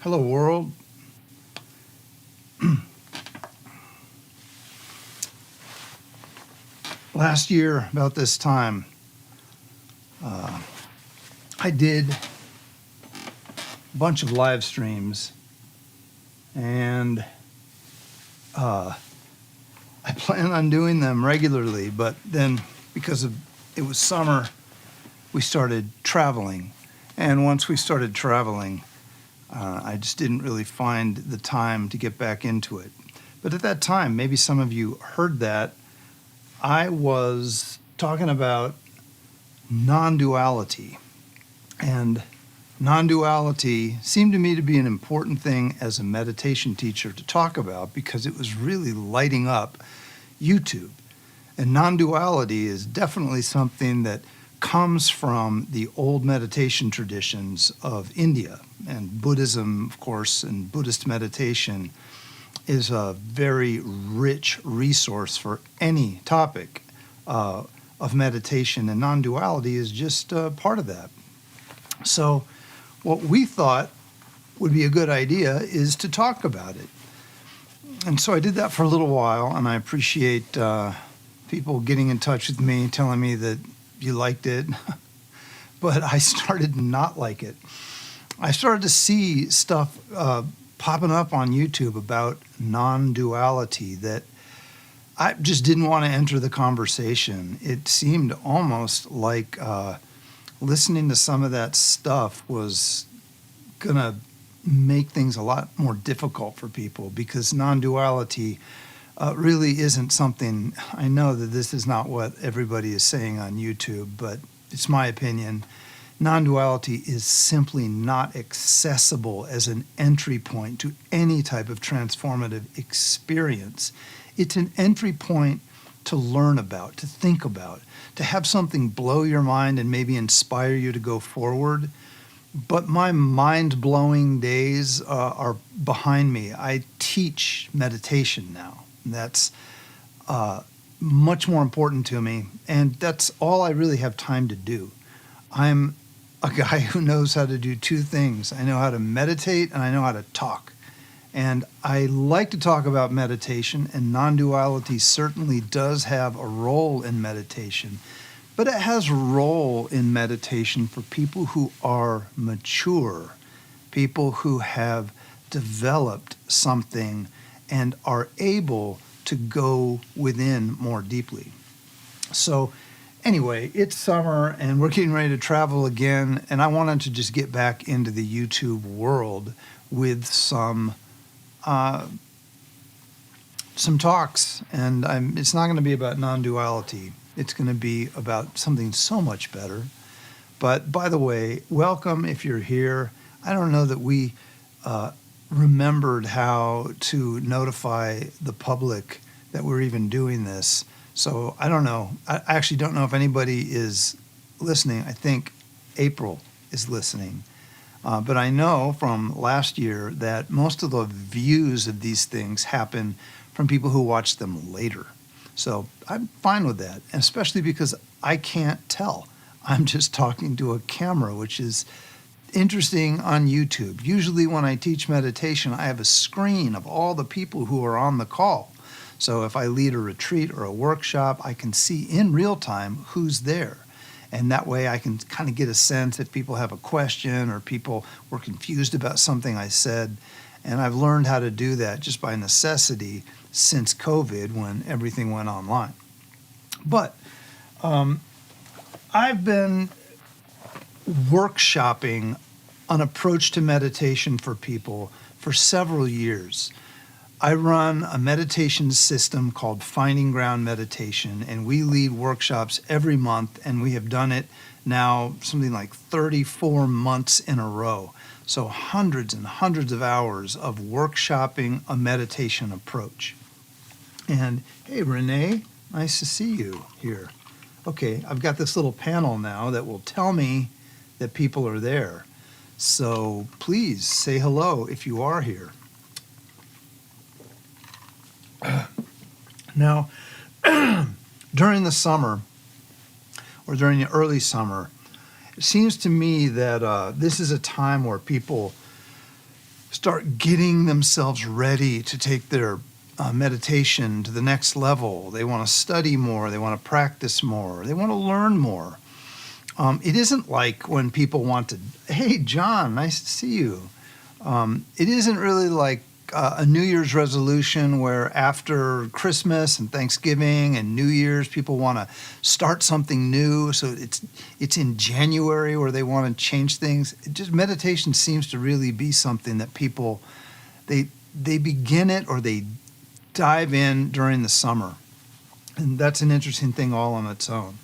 Hello, world. Last year, about this time, I did a bunch of live streams, and I plan on doing them regularly, but then because it was summer, we started traveling. And once we started traveling, I just didn't really find the time to get back into it. But at that time, maybe some of you heard that, I was talking about non-duality. And non-duality seemed to me to be an important thing as a meditation teacher to talk about because it was really lighting up YouTube. And non-duality is definitely something that comes from the old meditation traditions of India. And Buddhism, of course, and Buddhist meditation is a very rich resource for any topic of meditation, and non-duality is just part of that. So what we thought would be a good idea is to talk about it. And so I did that for a little while, and I appreciate people getting in touch with me, telling me that you liked it, but I started to not like it. I started to see stuff popping up on YouTube about non-duality that I just didn't want to enter the conversation. It seemed almost like listening to some of that stuff was going to make things a lot more difficult for people because non-duality really isn't something. I know that this is not what everybody is saying on YouTube, but it's my opinion. Non-duality is simply not accessible as an entry point to any type of transformative experience. It's an entry point to learn about, to think about, to have something blow your mind and maybe inspire you to go forward. But my mind-blowing days are behind me. I teach meditation now. That's much more important to me, and that's all I really have time to do. I'm a guy who knows how to do two things. I know how to meditate and I know how to talk. And I like to talk about meditation, and non-duality certainly does have a role in meditation, but it has a role in meditation for people who are mature, people who have developed something and are able to go within more deeply. So anyway, it's summer and we're getting ready to travel again, and I wanted to just get back into the YouTube world with some talks, and it's not going to be about non-duality. It's going to be about something so much better. But by the way, welcome if you're here. I don't know that we remembered how to notify the public that we're even doing this. So I don't know. I actually don't know if anybody is listening. I think April is listening. But I know from last year that most of the views of these things happen from people who watch them later. So I'm fine with that, especially because I can't tell. I'm just talking to a camera, which is interesting on YouTube. Usually when I teach meditation, I have a screen of all the people who are on the call. So if I lead a retreat or a workshop, I can see in real time who's there. And that way I can kind of get a sense if people have a question or people were confused about something I said. And I've learned how to do that just by necessity since COVID, when everything went online. But I've been workshopping an approach to meditation for people for several years. I run a meditation system called Finding Ground Meditation, and we lead workshops every month, and we have done it now something like 34 months in a row. So hundreds and hundreds of hours of workshopping a meditation approach. And hey, Renee, nice to see you here. Okay, I've got this little panel now that will tell me that people are there. So please say hello if you are here. Now, during the summer, or during the early summer, it seems to me that this is a time where people start getting themselves ready to take their meditation to the next level. They want to study more. They want to practice more. They want to learn more. It isn't like when people want to, hey, John, nice to see you. It isn't really like a New Year's resolution where after Christmas and Thanksgiving and New Year's, people want to start something new. So it's in January where they want to change things. Meditation seems to really be something that people, they begin it or they dive in during the summer. And that's an interesting thing all on its own.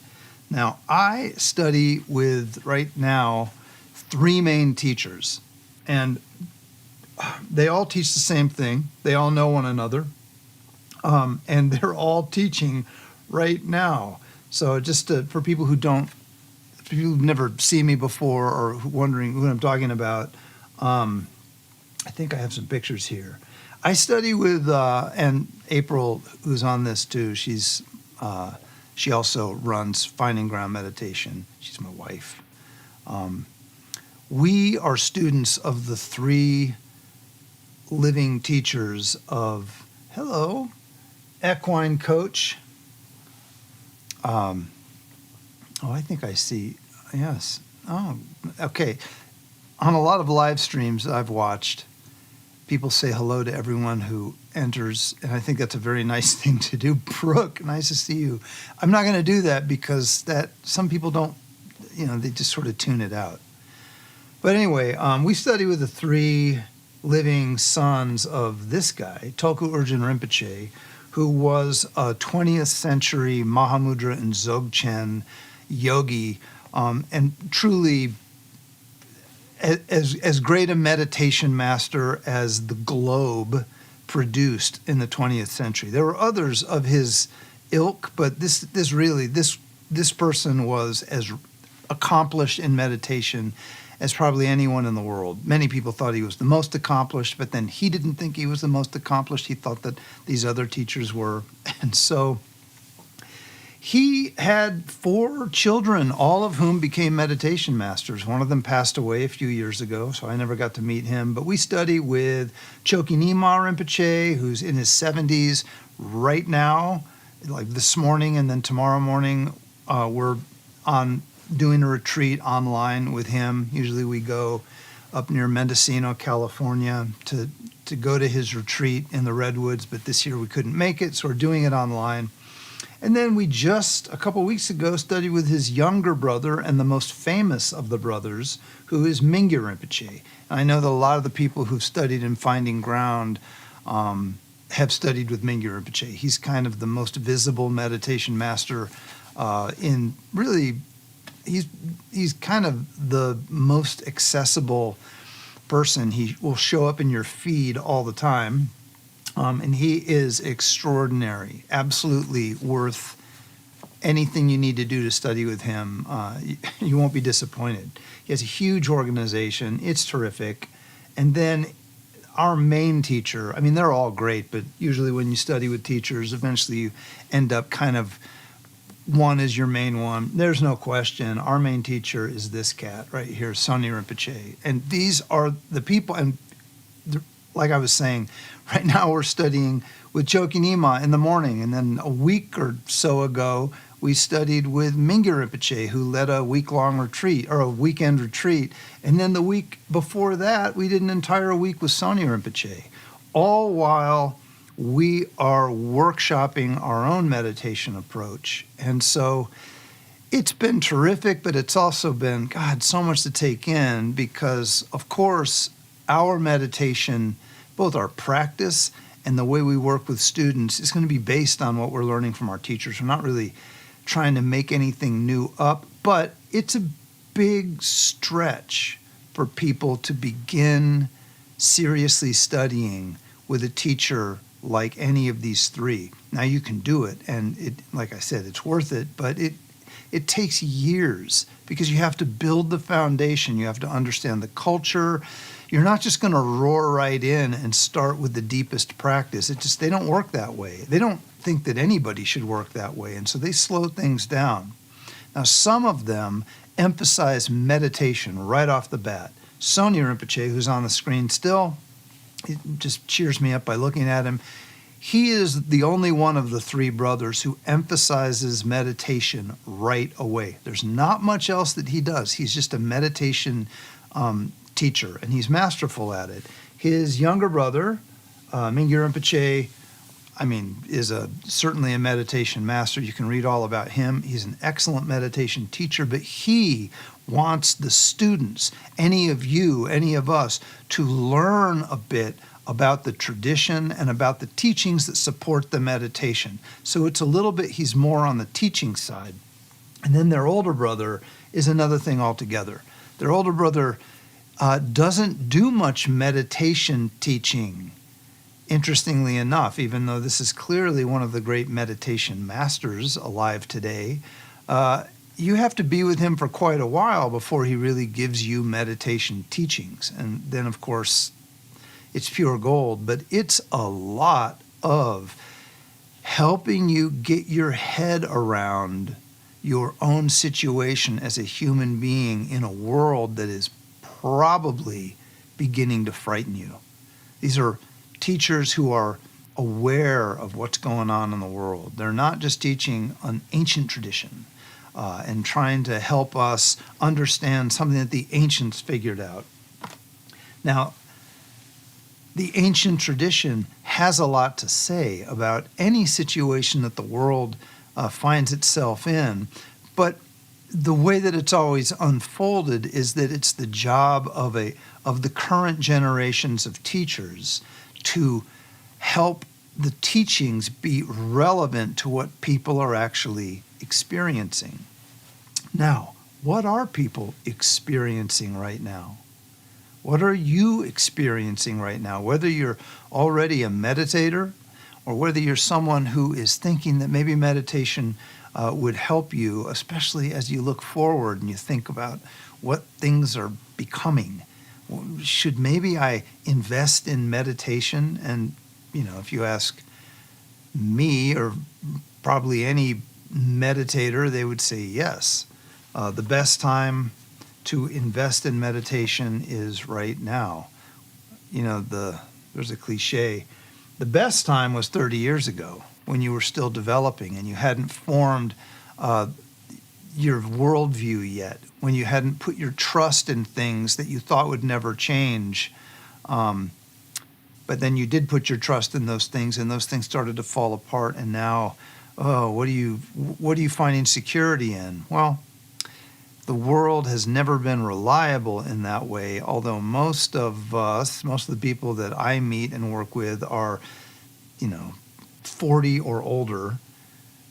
Now, I study with, right now, 3 main teachers. And they all teach the same thing. They all know one another. And they're all teaching right now. So just for people who've never seen me before or wondering who I'm talking about, I think I have some pictures here. I study with, and April, who's on this too, she also runs Finding Ground Meditation. She's my wife. We are students of the 3 living teachers of, hello, Equine Coach. I think I see, yes. Oh, okay. On a lot of live streams I've watched, people say hello to everyone who enters, and I think that's a very nice thing to do. Brooke, nice to see you. I'm not going to do that because some people don't, they just sort of tune it out. But anyway, we study with the 3 living sons of this guy, Tulku Urgyen Rinpoche, who was a 20th century Mahamudra and Dzogchen yogi, and truly as great a meditation master as the globe produced in the 20th century. There were others of his ilk, but this person was as accomplished in meditation as probably anyone in the world. Many people thought he was the most accomplished, but then he didn't think he was the most accomplished. He thought that these other teachers were. And so he had 4 children, all of whom became meditation masters. One of them passed away a few years ago, so I never got to meet him. But we study with Chokyi Nyima Rinpoche, who's in his 70s right now, like this morning and then tomorrow morning. We're doing a retreat online with him. Usually we go up near Mendocino, California to go to his retreat in the Redwoods, but this year we couldn't make it, so we're doing it online. And then we just, a couple weeks ago, studied with his younger brother and the most famous of the brothers, who is Mingyur Rinpoche. And I know that a lot of the people who've studied in Finding Ground have studied with Mingyur Rinpoche. He's kind of the most visible meditation master in really, he's kind of the most accessible person. He will show up in your feed all the time. And he is extraordinary, absolutely worth anything you need to do to study with him. You won't be disappointed. He has a huge organization. It's terrific. And then our main teacher, I mean, they're all great, but usually when you study with teachers, eventually you end up kind of one is your main one. There's no question. Our main teacher is this cat right here, Sonny Rinpoche. And these are the people, and like I was saying, right now we're studying with Chokyi Nyima in the morning, and then a week or so ago, we studied with Mingyur Rinpoche, who led a week-long retreat, or a weekend retreat, and then the week before that, we did an entire week with Sonny Rinpoche, all while we are workshopping our own meditation approach. And so it's been terrific, but it's also been, God, so much to take in because, of course, our meditation, both our practice and the way we work with students, is going to be based on what we're learning from our teachers. We're not really trying to make anything new up, but it's a big stretch for people to begin seriously studying with a teacher like any of these 3. Now you can do it, and it, like I said, it's worth it, but it takes years because you have to build the foundation. You have to understand the culture. You're not just going to roar right in and start with the deepest practice. They don't work that way. They don't think that anybody should work that way, and so they slow things down. Now, some of them emphasize meditation right off the bat. Sonny Rinpoche, who's on the screen still, it just cheers me up by looking at him. He is the only one of the three brothers who emphasizes meditation right away. There's not much else that he does. He's just a meditation teacher, and he's masterful at it. His younger brother, Mingyur Rinpoche, is certainly a meditation master. You can read all about him. He's an excellent meditation teacher, but he wants the students, any of you, any of us, to learn a bit about the tradition and about the teachings that support the meditation. So it's a little bit, he's more on the teaching side. And then their older brother is another thing altogether. Their older brother doesn't do much meditation teaching, interestingly enough, even though this is clearly one of the great meditation masters alive today. You have to be with him for quite a while before he really gives you meditation teachings. And then, of course, it's pure gold, but it's a lot of helping you get your head around your own situation as a human being in a world that is probably beginning to frighten you. These are teachers who are aware of what's going on in the world. They're not just teaching an ancient tradition and trying to help us understand something that the ancients figured out. Now, the ancient tradition has a lot to say about any situation that the world finds itself in, but the way that it's always unfolded is that it's the job of the current generations of teachers to help the teachings be relevant to what people are actually experiencing. Now, what are people experiencing right now? What are you experiencing right now? Whether you're already a meditator or whether you're someone who is thinking that maybe meditation would help you, especially as you look forward and you think about what things are becoming. Should maybe I invest in meditation? And, if you ask me or probably any meditator, they would say yes. The best time to invest in meditation is right now. There's a cliche. The best time was 30 years ago when you were still developing and you hadn't formed your worldview yet, when you hadn't put your trust in things that you thought would never change. But then you did put your trust in those things and those things started to fall apart. And now, what do you find insecurity in? Well, the world has never been reliable in that way, although most of the people that I meet and work with are, 40 or older.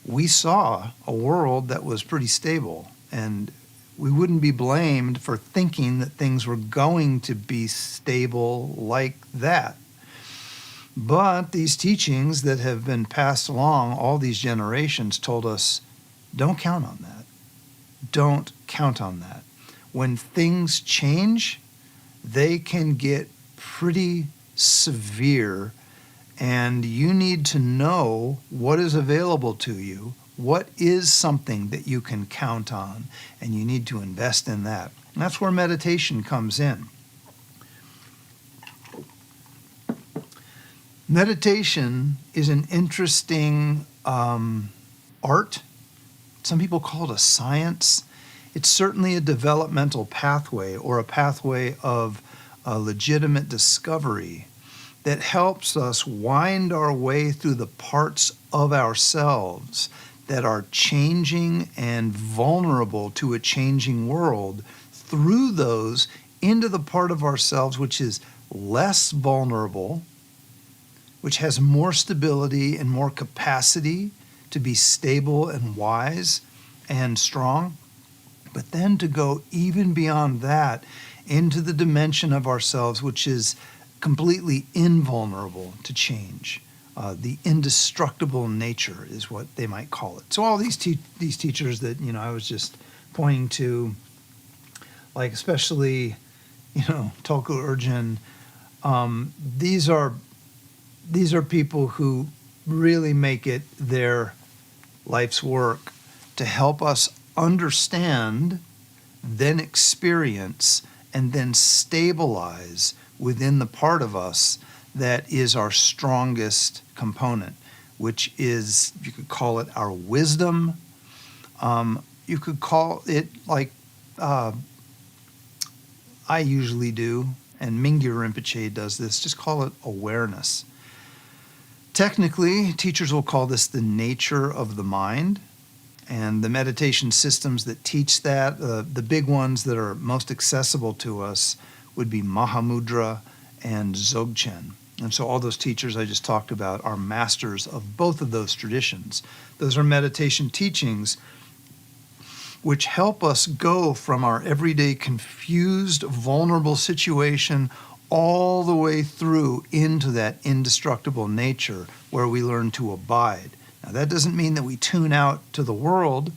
We saw a world that was pretty stable, and we wouldn't be blamed for thinking that things were going to be stable like that. But these teachings that have been passed along all these generations told us, don't count on that. Don't count on that. When things change, they can get pretty severe, and you need to know what is available to you, what is something that you can count on, and you need to invest in that. And that's where meditation comes in. Meditation is an interesting art. Some people call it a science. It's certainly a developmental pathway or a pathway of legitimate discovery that helps us wind our way through the parts of ourselves that are changing and vulnerable to a changing world, through those into the part of ourselves which is less vulnerable, which has more stability and more capacity to be stable and wise and strong, but then to go even beyond that into the dimension of ourselves which is completely invulnerable to change. The indestructible nature is what they might call it. So all these teachers that I was just pointing to, like especially Tulku Urgyen, these are people who really make it their life's work to help us understand, then experience, and then stabilize within the part of us that is our strongest component, which is, you could call it our wisdom. You could call it like I usually do, and Mingyur Rinpoche does this, just call it awareness. Technically, teachers will call this the nature of the mind, and the meditation systems that teach that, the big ones that are most accessible to us would be Mahamudra and Dzogchen. And so all those teachers I just talked about are masters of both of those traditions. Those are meditation teachings which help us go from our everyday confused, vulnerable situation all the way through into that indestructible nature where we learn to abide. Now, that doesn't mean that we tune out to the world.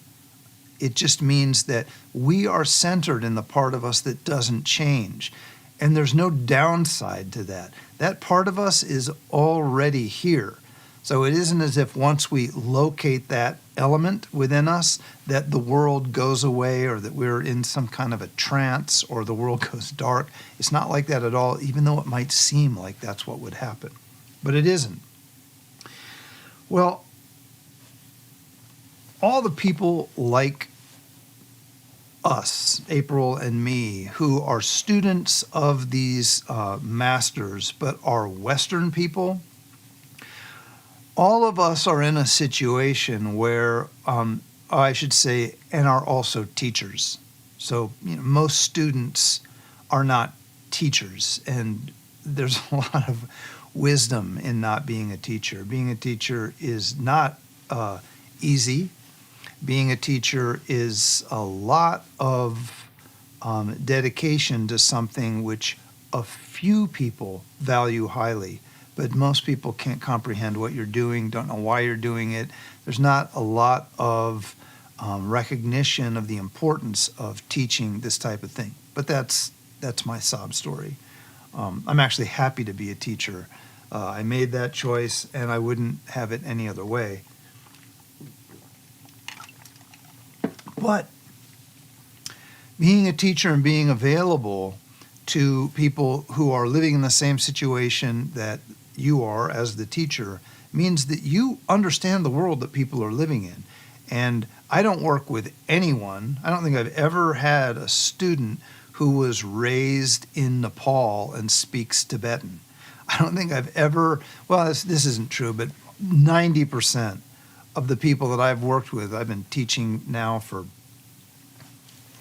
It just means that we are centered in the part of us that doesn't change. And there's no downside to that. That part of us is already here. So it isn't as if once we locate that element within us that the world goes away or that we're in some kind of a trance or the world goes dark. It's not like that at all, even though it might seem like that's what would happen. But it isn't. Well, all the people like us, April and me, who are students of these masters but are Western people, all of us are in a situation where, I should say, and are also teachers. So, most students are not teachers, and there's a lot of wisdom in not being a teacher. Being a teacher is not easy. Being a teacher is a lot of dedication to something which a few people value highly. But most people can't comprehend what you're doing, don't know why you're doing it. There's not a lot of recognition of the importance of teaching this type of thing. But that's my sob story. I'm actually happy to be a teacher. I made that choice, and I wouldn't have it any other way. But being a teacher and being available to people who are living in the same situation that you are as the teacher means that you understand the world that people are living in. And I don't work with anyone. I don't think I've ever had a student who was raised in Nepal and speaks Tibetan. I don't think I've ever, well, this isn't true, but 90% of the people that I've worked with, I've been teaching now for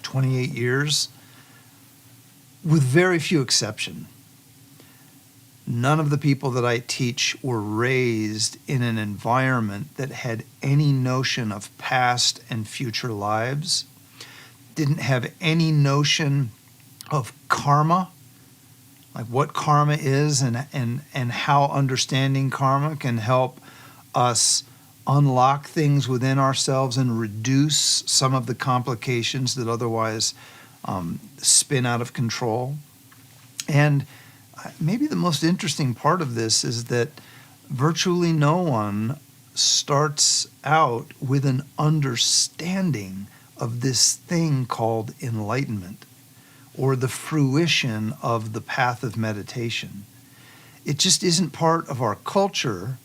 28 years, with very few exceptions. None of the people that I teach were raised in an environment that had any notion of past and future lives, didn't have any notion of karma, like what karma is and how understanding karma can help us unlock things within ourselves and reduce some of the complications that otherwise spin out of control. And maybe the most interesting part of this is that virtually no one starts out with an understanding of this thing called enlightenment or the fruition of the path of meditation. It just isn't part of our culture,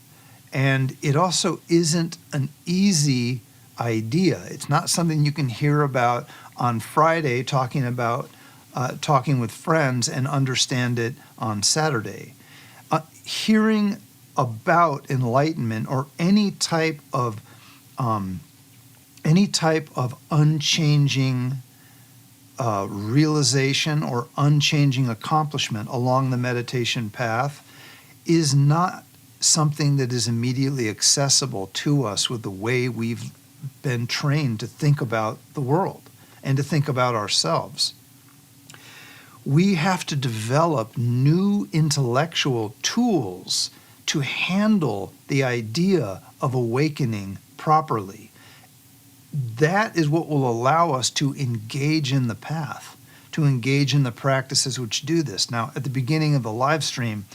and it also isn't an easy idea. It's not something you can hear about on Friday talking with friends and understand it on Saturday. Hearing about enlightenment or any type of unchanging realization or unchanging accomplishment along the meditation path is not something that is immediately accessible to us with the way we've been trained to think about the world and to think about ourselves. We have to develop new intellectual tools to handle the idea of awakening properly. That is what will allow us to engage in the path, to engage in the practices which do this. Now, at the beginning of the live stream,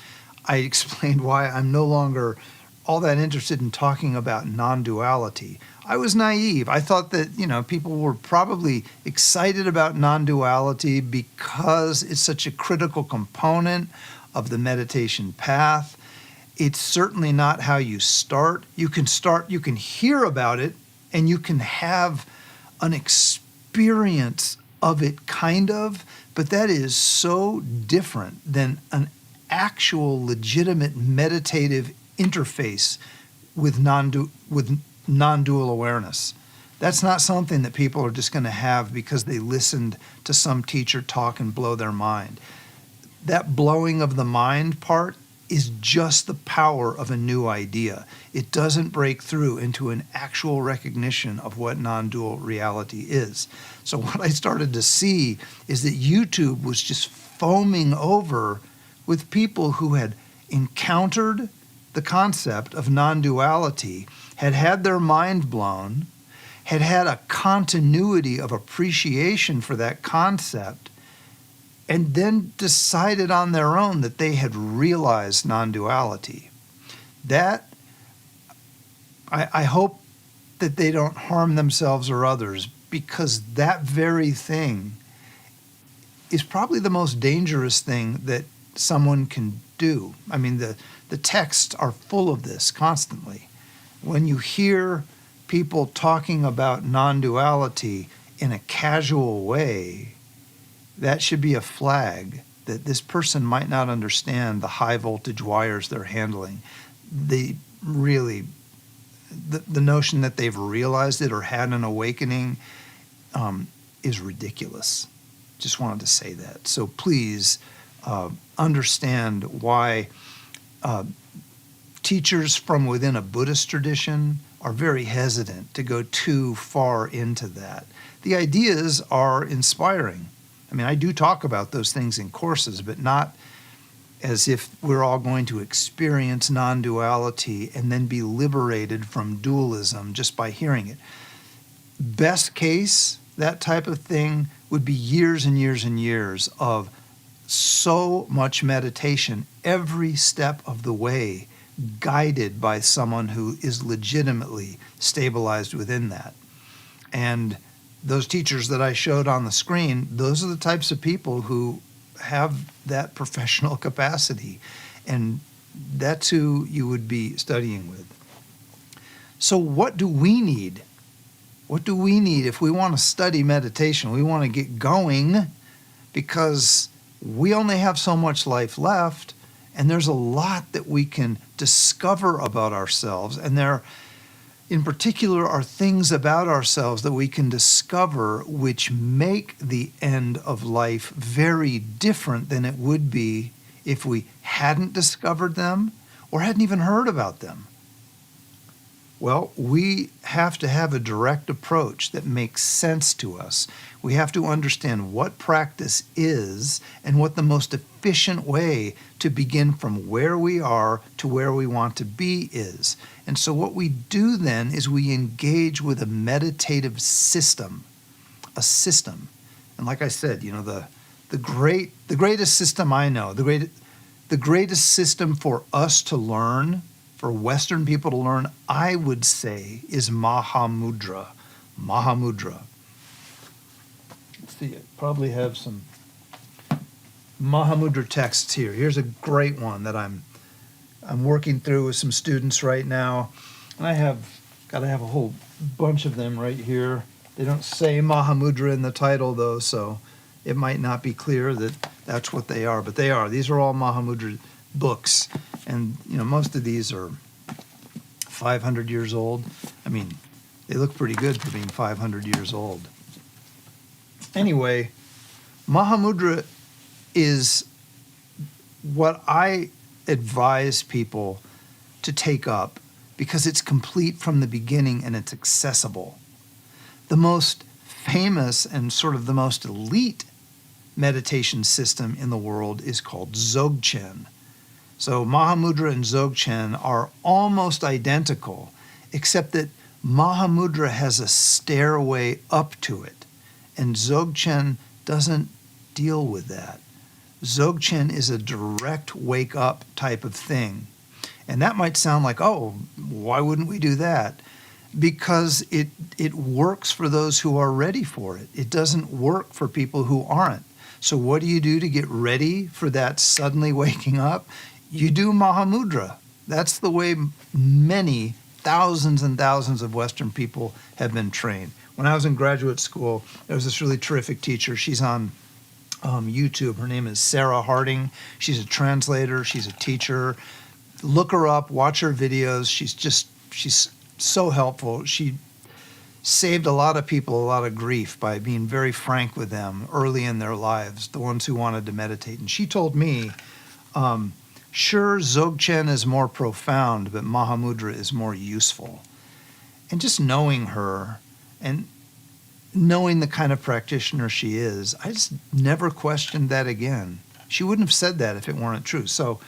I explained why I'm no longer all that interested in talking about non-duality. I was naive. I thought that, people were probably excited about non-duality because it's such a critical component of the meditation path. It's certainly not how you start. You can hear about it, and you can have an experience of it, kind of, but that is so different than an actual legitimate meditative interface with non-dual awareness. That's not something that people are just going to have because they listened to some teacher talk and blow their mind. That blowing of the mind part is just the power of a new idea. It doesn't break through into an actual recognition of what non-dual reality is. So what I started to see is that YouTube was just foaming over with people who had encountered the concept of non-duality, had had their mind blown, had had a continuity of appreciation for that concept, and then decided on their own that they had realized non-duality. That, I hope that they don't harm themselves or others, because that very thing is probably the most dangerous thing that someone can do. I mean, the texts are full of this constantly. When you hear people talking about non-duality in a casual way, that should be a flag that this person might not understand the high voltage wires they're handling. The notion that they've realized it or had an awakening is ridiculous. Just wanted to say that. So please understand why teachers from within a Buddhist tradition are very hesitant to go too far into that. The ideas are inspiring. I mean, I do talk about those things in courses, but not as if we're all going to experience non-duality and then be liberated from dualism just by hearing it. Best case, that type of thing would be years and years and years of so much meditation every step of the way, guided by someone who is legitimately stabilized within that. And those teachers that I showed on the screen, those are the types of people who have that professional capacity. And that's who you would be studying with. So what do we need? What do we need if we want to study meditation? We want to get going because we only have so much life left, and there's a lot that we can discover about ourselves. And there, in particular, are things about ourselves that we can discover which make the end of life very different than it would be if we hadn't discovered them or hadn't even heard about them. Well, we have to have a direct approach that makes sense to us. We have to understand what practice is and what the most efficient way to begin from where we are to where we want to be is. And so what we do then is we engage with a meditative system, a system. And like I said, you know, the greatest system I know, the greatest system for us to learn, for Western people to learn, I would say, is Mahamudra. Mahamudra. Let's see, I probably have some Mahamudra texts here. Here's a great one that I'm working through with some students right now. And I have got to have a whole bunch of them right here. They don't say Mahamudra in the title, though, so it might not be clear that that's what they are, but they are. These are all Mahamudra books. And, you know, most of these are 500 years old. I mean, they look pretty good for being 500 years old. Anyway, Mahamudra is what I advise people to take up because it's complete from the beginning and it's accessible. The most famous and sort of the most elite meditation system in the world is called Dzogchen. So Mahamudra and Dzogchen are almost identical, except that Mahamudra has a stairway up to it, and Dzogchen doesn't deal with that. Dzogchen is a direct wake-up type of thing. And that might sound like, oh, why wouldn't we do that? Because it works for those who are ready for it. It doesn't work for people who aren't. So what do you do to get ready for that suddenly waking up? You do Mahamudra. That's the way many thousands and thousands of Western people have been trained. When I was in graduate school, there was this really terrific teacher. She's on YouTube. Her name is Sarah Harding. She's a translator. She's a teacher. Look her up. Watch her videos. She's so helpful. She saved a lot of people a lot of grief by being very frank with them early in their lives, the ones who wanted to meditate. And she told me, sure, Dzogchen is more profound, but Mahamudra is more useful. And just knowing her and knowing the kind of practitioner she is, I just never questioned that again. She wouldn't have said that if it weren't true. So,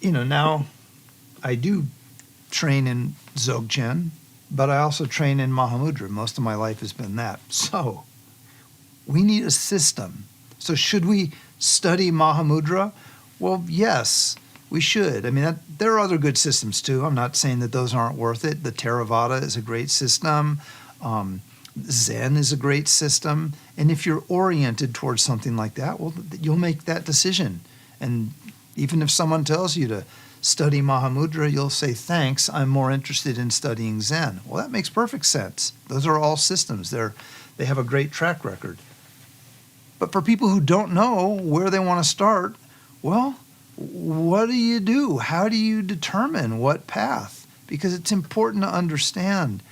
now I do train in Dzogchen, but I also train in Mahamudra. Most of my life has been that. So we need a system. So should we study Mahamudra? Well, yes, we should. I mean, there are other good systems too. I'm not saying that those aren't worth it. The Theravada is a great system. Zen is a great system. And if you're oriented towards something like that, well, you'll make that decision. And even if someone tells you to study Mahamudra, you'll say, thanks, I'm more interested in studying Zen. Well, that makes perfect sense. Those are all systems. They have a great track record. But for people who don't know where they want to start, well, what do you do? How do you determine what path? Because it's important to understand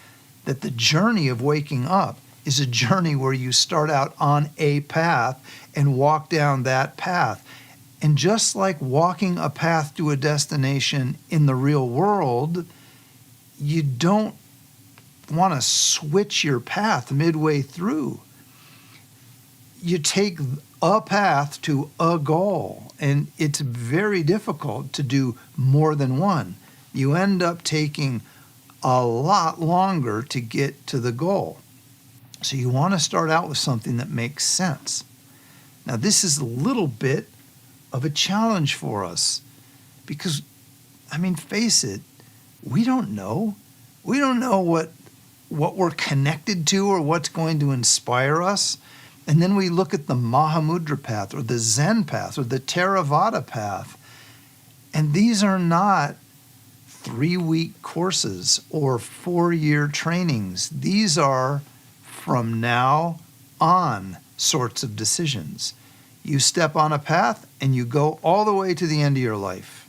that the journey of waking up is a journey where you start out on a path and walk down that path. And just like walking a path to a destination in the real world, you don't want to switch your path midway through. You take a path to a goal, and it's very difficult to do more than one. You end up taking a lot longer to get to the goal. So you want to start out with something that makes sense. Now, this is a little bit of a challenge for us because, face it, we don't know. We don't know what we're connected to or what's going to inspire us. And then we look at the Mahamudra path or the Zen path or the Theravada path. And these are not 3-week courses or 4-year trainings. These are from now on sorts of decisions. You step on a path and you go all the way to the end of your life.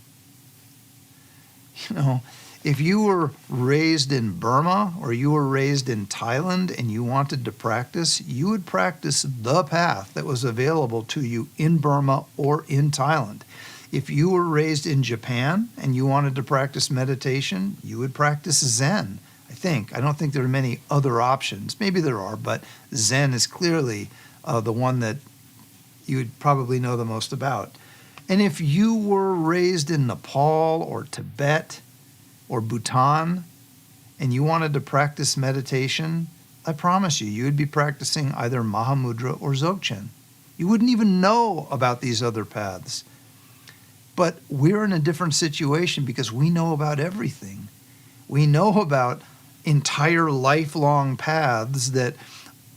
If you were raised in Burma or you were raised in Thailand and you wanted to practice, you would practice the path that was available to you in Burma or in Thailand. If you were raised in Japan and you wanted to practice meditation, you would practice Zen, I think. I don't think there are many other options. Maybe there are, but Zen is clearly the one that you would probably know the most about. And if you were raised in Nepal or Tibet or Bhutan and you wanted to practice meditation, I promise you would be practicing either Mahamudra or Dzogchen. You wouldn't even know about these other paths. But we're in a different situation because we know about everything. We know about entire lifelong paths that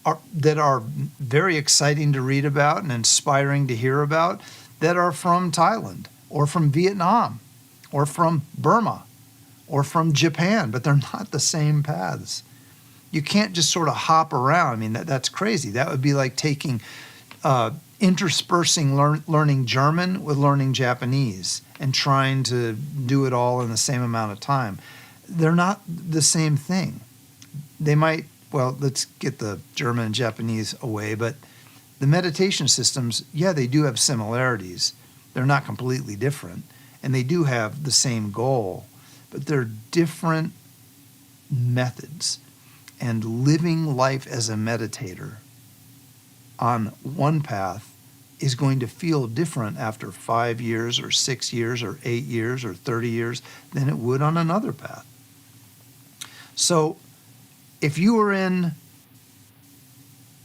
are very exciting to read about and inspiring to hear about, that are from Thailand or from Vietnam or from Burma or from Japan, but they're not the same paths. You can't just sort of hop around. That's crazy. That would be like taking interspersing learning German with learning Japanese and trying to do it all in the same amount of time. They're not the same thing. They might, let's get the German and Japanese away, but the meditation systems, they do have similarities. They're not completely different, and they do have the same goal, but they're different methods. And living life as a meditator on one path is going to feel different after 5 years or 6 years or 8 years or 30 years than it would on another path. So if you were in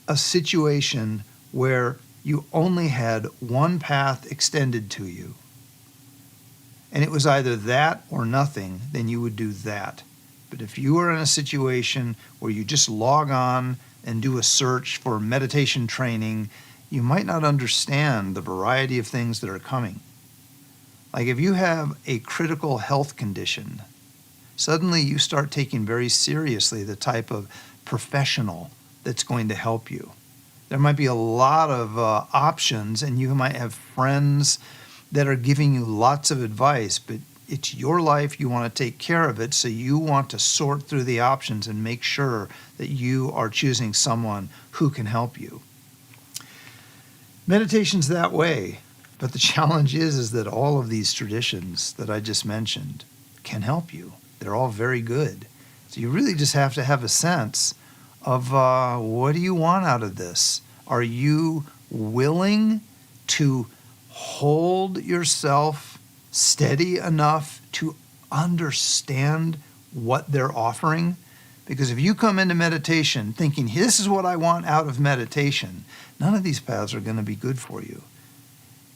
a situation where you only had one path extended to you, and it was either that or nothing, then you would do that. But if you were in a situation where you just log on and do a search for meditation training you might not understand the variety of things that are coming. Like if you have a critical health condition, suddenly you start taking very seriously the type of professional that's going to help you. There might be a lot of options, and you might have friends that are giving you lots of advice, but it's your life, you want to take care of it, so you want to sort through the options and make sure that you are choosing someone who can help you. Meditation's that way, but the challenge is that all of these traditions that I just mentioned can help you. They're all very good. So you really just have to have a sense of what do you want out of this? Are you willing to hold yourself steady enough to understand what they're offering? Because if you come into meditation thinking, this is what I want out of meditation, none of these paths are going to be good for you.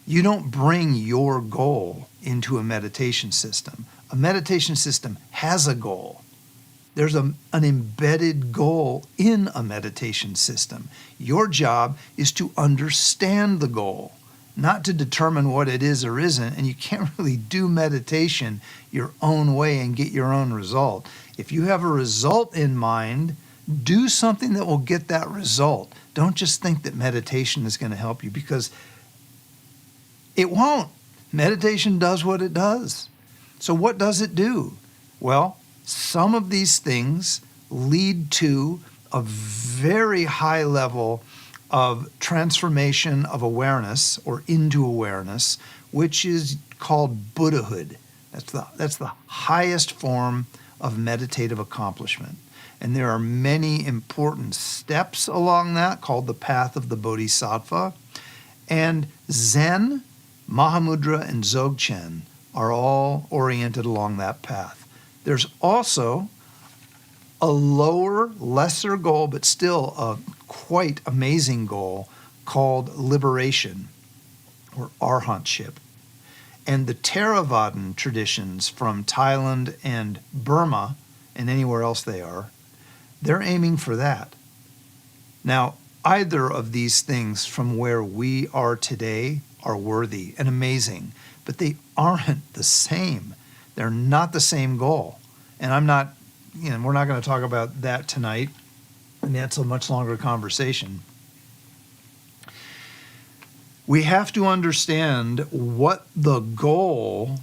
You don't bring your goal into a meditation system. A meditation system has a goal. There's an embedded goal in a meditation system. Your job is to understand the goal, not to determine what it is or isn't. And you can't really do meditation your own way and get your own result. If you have a result in mind, do something that will get that result. Don't just think that meditation is going to help you, because it won't. Meditation does what it does. So what does it do? Well, some of these things lead to a very high level of transformation of awareness or into awareness, which is called Buddhahood. That's the highest form of meditative accomplishment. And there are many important steps along that called the path of the Bodhisattva. And Zen, Mahamudra, and Dzogchen are all oriented along that path. There's also a lower, lesser goal, but still a quite amazing goal called liberation or arhatship. And the Theravadan traditions from Thailand and Burma and anywhere else they are, they're aiming for that. Now, either of these things from where we are today are worthy and amazing, but they aren't the same. They're not the same goal. And we're not going to talk about that tonight. And that's a much longer conversation. We have to understand what the goal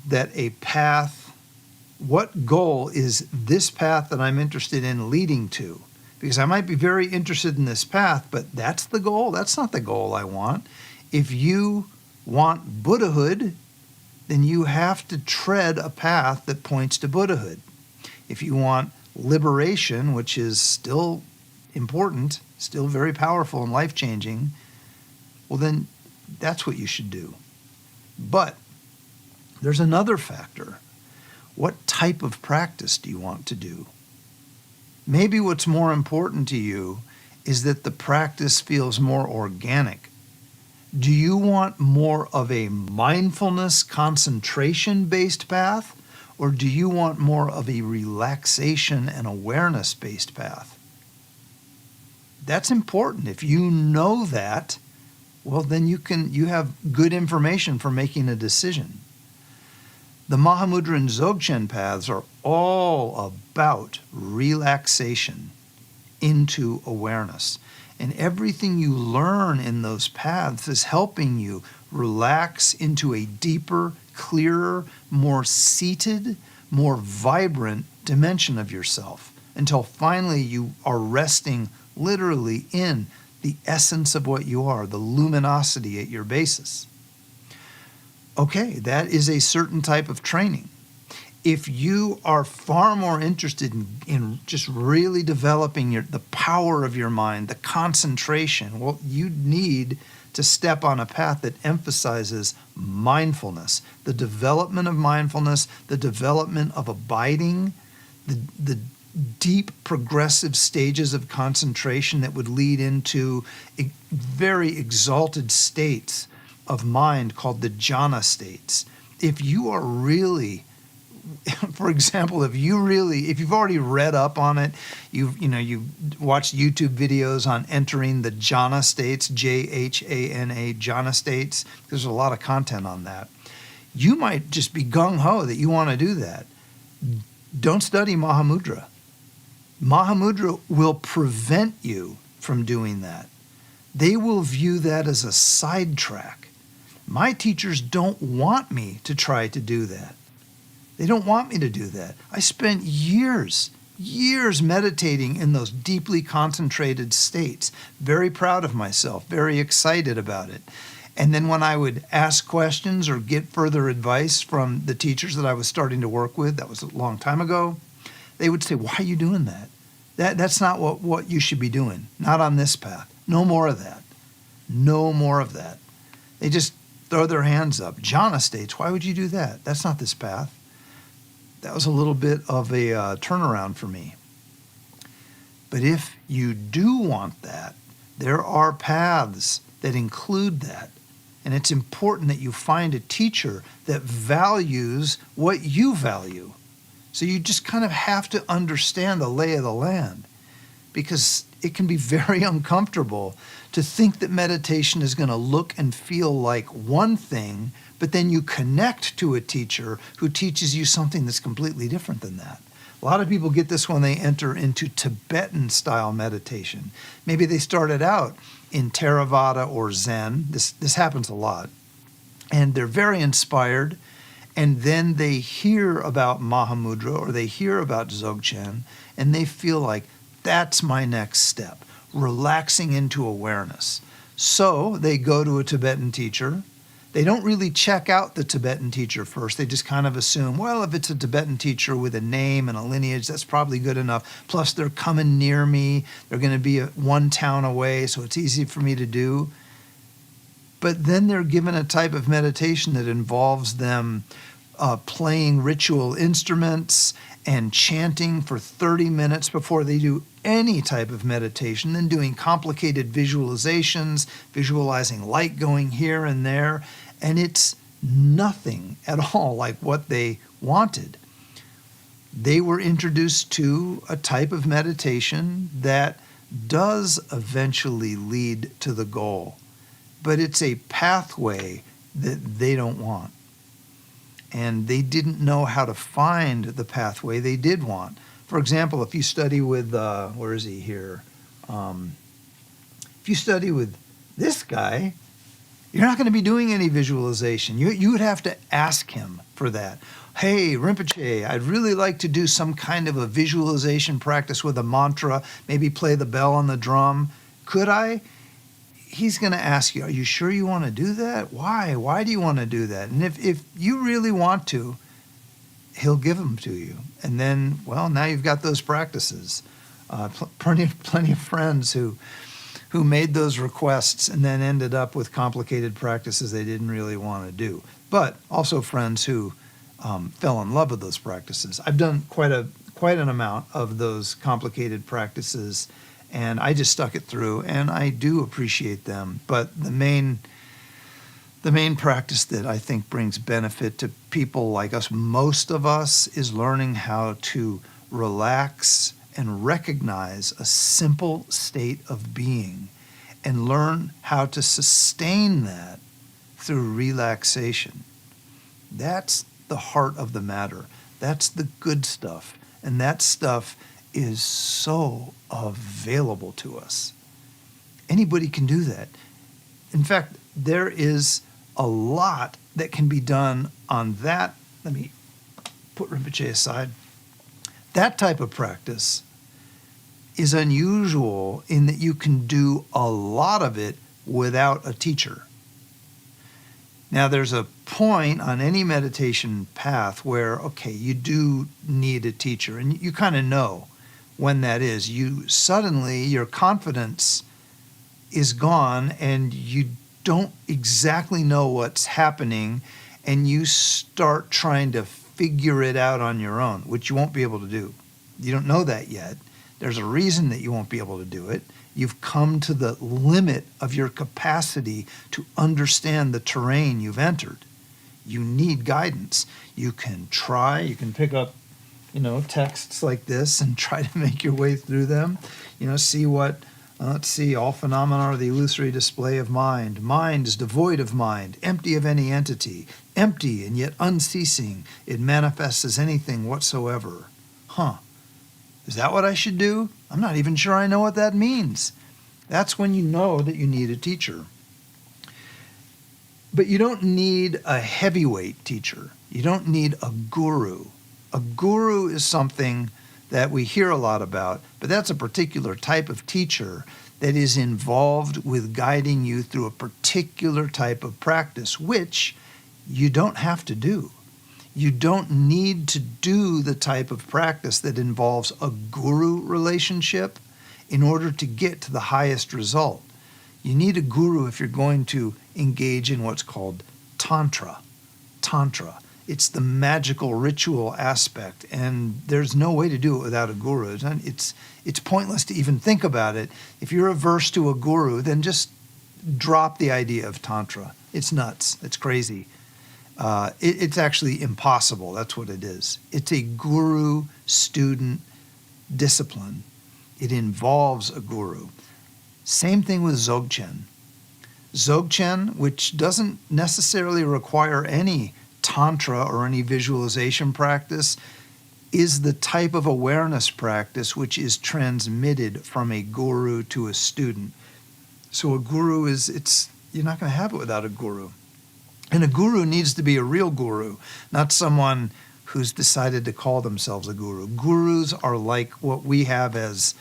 what goal is this path that I'm interested in leading to? Because I might be very interested in this path, but that's the goal. That's not the goal I want. If you want Buddhahood, then you have to tread a path that points to Buddhahood. If you want liberation, which is still important, still very powerful and life-changing, well then that's what you should do. But there's another factor. What type of practice do you want to do? Maybe what's more important to you is that the practice feels more organic. Do you want more of a mindfulness, concentration-based path, or do you want more of a relaxation and awareness-based path? That's important. If you know that, well, then you have good information for making a decision. The Mahamudra and Dzogchen paths are all about relaxation into awareness. And everything you learn in those paths is helping you relax into a deeper, clearer, more seated, more vibrant dimension of yourself, until finally you are resting literally in the essence of what you are, the luminosity at your basis. Okay, that is a certain type of training. If you are far more interested in just really developing the power of your mind, the concentration, well, you need to step on a path that emphasizes mindfulness, the development of mindfulness, the development of abiding, the deep progressive stages of concentration that would lead into very exalted states of mind called the jhana states. If you are really for example, if you've already read up on it, you watched YouTube videos on entering the jhana states, Jhana, jhana states. There's a lot of content on that. You might just be gung-ho that you want to do that. Don't study Mahamudra. Mahamudra will prevent you from doing that. They will view that as a sidetrack. My teachers don't want me to try to do that. They don't want me to do that. I spent years meditating in those deeply concentrated states, very proud of myself, very excited about it. And then when I would ask questions or get further advice from the teachers that I was starting to work with, that was a long time ago, they would say, why are you doing that? That's not what you should be doing. Not on this path. No more of that. No more of that. They just throw their hands up. Jhana states, why would you do that? That's not this path. That was a little bit of a turnaround for me. But if you do want that, there are paths that include that. And it's important that you find a teacher that values what you value. So you just kind of have to understand the lay of the land, because it can be very uncomfortable to think that meditation is going to look and feel like one thing, but then you connect to a teacher who teaches you something that's completely different than that. A lot of people get this when they enter into Tibetan style meditation. Maybe they started out in Theravada or Zen. This happens a lot. And they're very inspired. And then they hear about Mahamudra or they hear about Dzogchen, and they feel like, that's my next step, relaxing into awareness. So they go to a Tibetan teacher. They don't really check out the Tibetan teacher first. They just kind of assume, well, if it's a Tibetan teacher with a name and a lineage, that's probably good enough. Plus, they're coming near me. They're going to be one town away, so it's easy for me to do. But then they're given a type of meditation that involves them playing ritual instruments and chanting for 30 minutes before they do any type of meditation, then doing complicated visualizations, visualizing light going here and there, and it's nothing at all like what they wanted. They were introduced to a type of meditation that does eventually lead to the goal, but it's a pathway that they don't want. And they didn't know how to find the pathway they did want. For example, if you study with, where is he here? If you study with this guy, you're not going to be doing any visualization. You would have to ask him for that. Hey, Rinpoche, I'd really like to do some kind of a visualization practice with a mantra, maybe play the bell on the drum. Could I? He's going to ask you, are you sure you want to do that? Why? Why do you want to do that? And if you really want to, he'll give them to you. And then, well, now you've got those practices. Plenty of friends who made those requests and then ended up with complicated practices they didn't really want to do. But also friends who fell in love with those practices. I've done quite an amount of those complicated practices, and I just stuck it through, and I do appreciate them. But the main practice that I think brings benefit to people like us, most of us, is learning how to relax and recognize a simple state of being and learn how to sustain that through relaxation. That's the heart of the matter. That's the good stuff. And that stuff is so available to us. Anybody can do that. In fact, there is a lot that can be done on that. Let me put Rinpoche aside. That type of practice is unusual in that you can do a lot of it without a teacher. Now, there's a point on any meditation path where, okay, you do need a teacher, and you kind of know when that is. Suddenly, your confidence is gone, and you don't exactly know what's happening, and you start trying to figure it out on your own, which you won't be able to do. You don't know that yet. There's a reason that you won't be able to do it. You've come to the limit of your capacity to understand the terrain you've entered. You need guidance. You can pick up, texts like this and try to make your way through them. See what, let's see, all phenomena are the illusory display of mind. Mind is devoid of mind, empty of any entity, empty and yet unceasing. It manifests as anything whatsoever. Is that what I should do? I'm not even sure I know what that means. That's when you know that you need a teacher. But you don't need a heavyweight teacher. You don't need a guru. A guru is something that we hear a lot about, but that's a particular type of teacher that is involved with guiding you through a particular type of practice, which you don't have to do. You don't need to do the type of practice that involves a guru relationship in order to get to the highest result. You need a guru if you're going to engage in what's called Tantra. Tantra. It's the magical ritual aspect, and there's no way to do it without a guru. It's pointless to even think about it. If you're averse to a guru, then just drop the idea of Tantra. It's nuts. It's crazy. It's actually impossible. That's what it is. It's a guru-student discipline. It involves a guru. Same thing with Dzogchen. Dzogchen, which doesn't necessarily require any Tantra or any visualization practice, is the type of awareness practice which is transmitted from a guru to a student. So a guru you're not going to have it without a guru. And a guru needs to be a real guru, not someone who's decided to call themselves a guru. Gurus are like what we have as,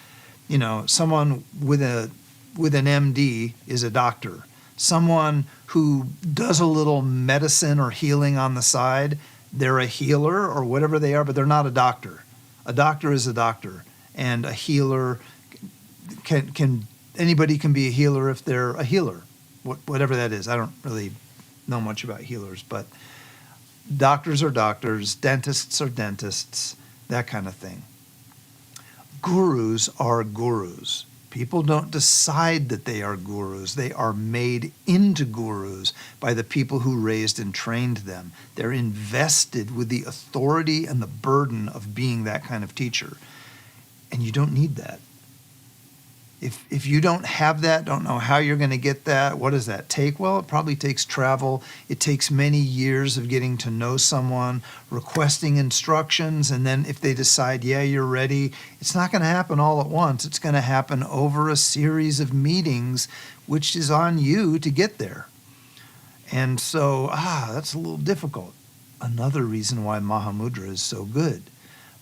someone with an MD is a doctor. Someone who does a little medicine or healing on the side, they're a healer or whatever they are, but they're not a doctor. A doctor is a doctor, and a healer anybody can be a healer if they're a healer, whatever that is. I don't really know much about healers, but doctors are doctors, dentists are dentists, that kind of thing. Gurus are gurus. People don't decide that they are gurus. They are made into gurus by the people who raised and trained them. They're invested with the authority and the burden of being that kind of teacher. And you don't need that. If you don't have that, don't know how you're going to get that, what does that take? Well, it probably takes travel. It takes many years of getting to know someone, requesting instructions, and then if they decide, yeah, you're ready, it's not going to happen all at once. It's going to happen over a series of meetings, which is on you to get there. And so, that's a little difficult. Another reason why Mahamudra is so good.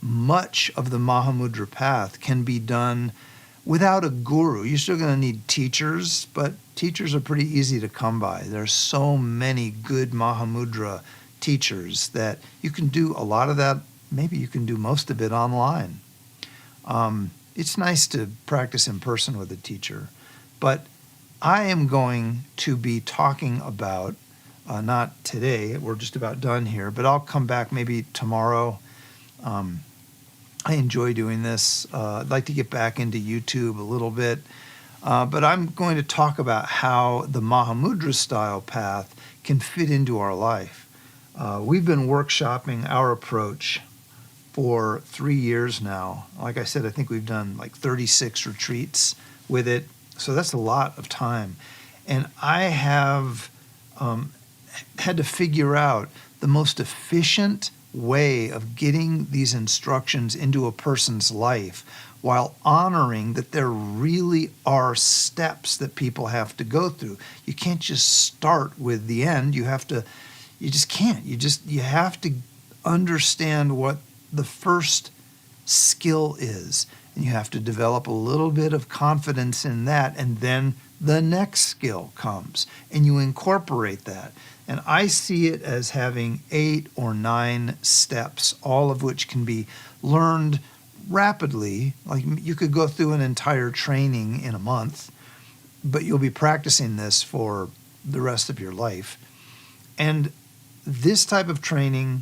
Much of the Mahamudra path can be done without a guru. You're still going to need teachers, but teachers are pretty easy to come by. There's so many good Mahamudra teachers that you can do a lot of that. Maybe you can do most of it online. It's nice to practice in person with a teacher, but I am going to be talking about, not today, we're just about done here, but I'll come back maybe tomorrow. I enjoy doing this. I'd like to get back into YouTube a little bit. But I'm going to talk about how the Mahamudra style path can fit into our life. We've been workshopping our approach for 3 years now. Like I said, I think we've done like 36 retreats with it. So that's a lot of time. And I have had to figure out the most efficient way of getting these instructions into a person's life while honoring that there really are steps that people have to go through. You can't just start with the end. You just can't. You have to understand what the first skill is, and you have to develop a little bit of confidence in that, and then the next skill comes, and you incorporate that. And I see it as having 8 or 9 steps, all of which can be learned rapidly. Like you could go through an entire training in a month, but you'll be practicing this for the rest of your life. And this type of training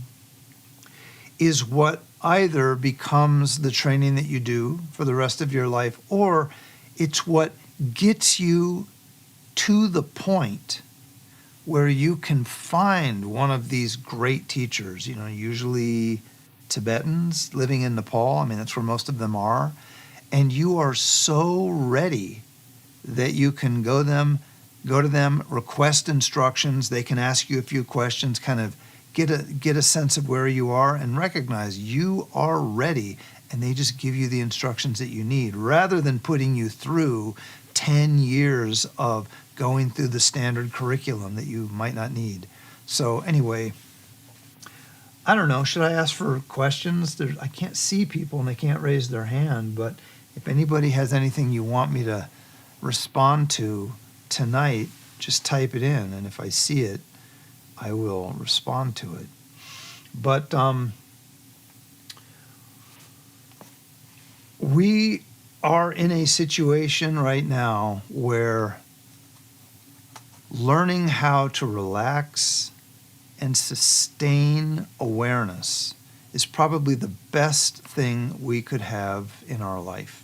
is what either becomes the training that you do for the rest of your life, or it's what gets you to the point where you can find one of these great teachers, usually Tibetans living in Nepal. I mean, that's where most of them are. And you are so ready that you can go to them, request instructions. They can ask you a few questions, kind of get a sense of where you are and recognize you are ready. And they just give you the instructions that you need, rather than putting you through 10 years of going through the standard curriculum that you might not need. So anyway, I don't know. Should I ask for questions? I can't see people and they can't raise their hand, but if anybody has anything you want me to respond to tonight, just type it in, and if I see it, I will respond to it. But we are in a situation right now where learning how to relax and sustain awareness is probably the best thing we could have in our life.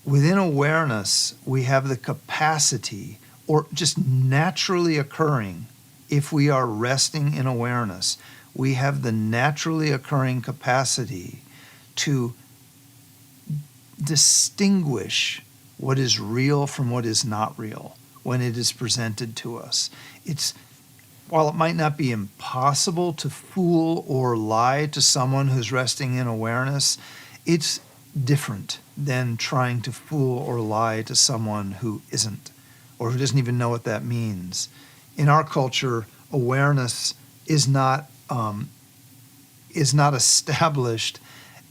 Within awareness, we have the capacity, or just naturally occurring, if we are resting in awareness, we have the naturally occurring capacity to distinguish what is real from what is not real when it is presented to us. While it might not be impossible to fool or lie to someone who's resting in awareness, it's different than trying to fool or lie to someone who isn't, or who doesn't even know what that means. In our culture, awareness is not established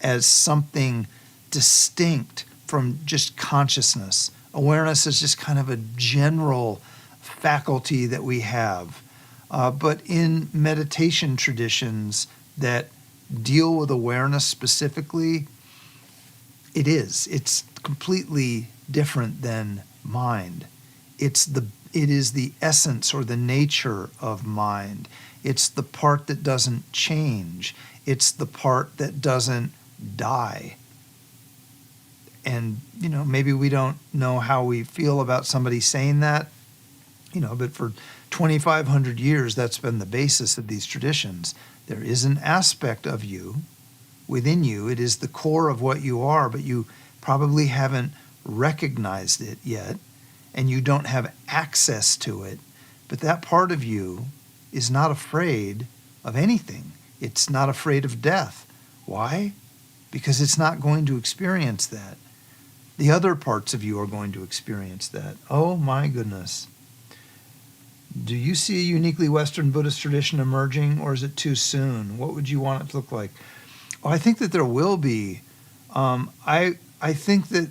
as something distinct from just consciousness. Awareness is just kind of a general faculty that we have. But in meditation traditions that deal with awareness specifically, it's completely different than mind. It is the essence or the nature of mind. It's the part that doesn't change. It's the part that doesn't die. And, maybe we don't know how we feel about somebody saying that, but for 2,500 years, that's been the basis of these traditions. There is an aspect of you, within you, it is the core of what you are, but you probably haven't recognized it yet, and you don't have access to it. But that part of you is not afraid of anything. It's not afraid of death. Why? Because it's not going to experience that. The other parts of you are going to experience that. Oh my goodness. Do you see a uniquely Western Buddhist tradition emerging, or is it too soon? What would you want it to look like? Oh, I think that there will be. I think that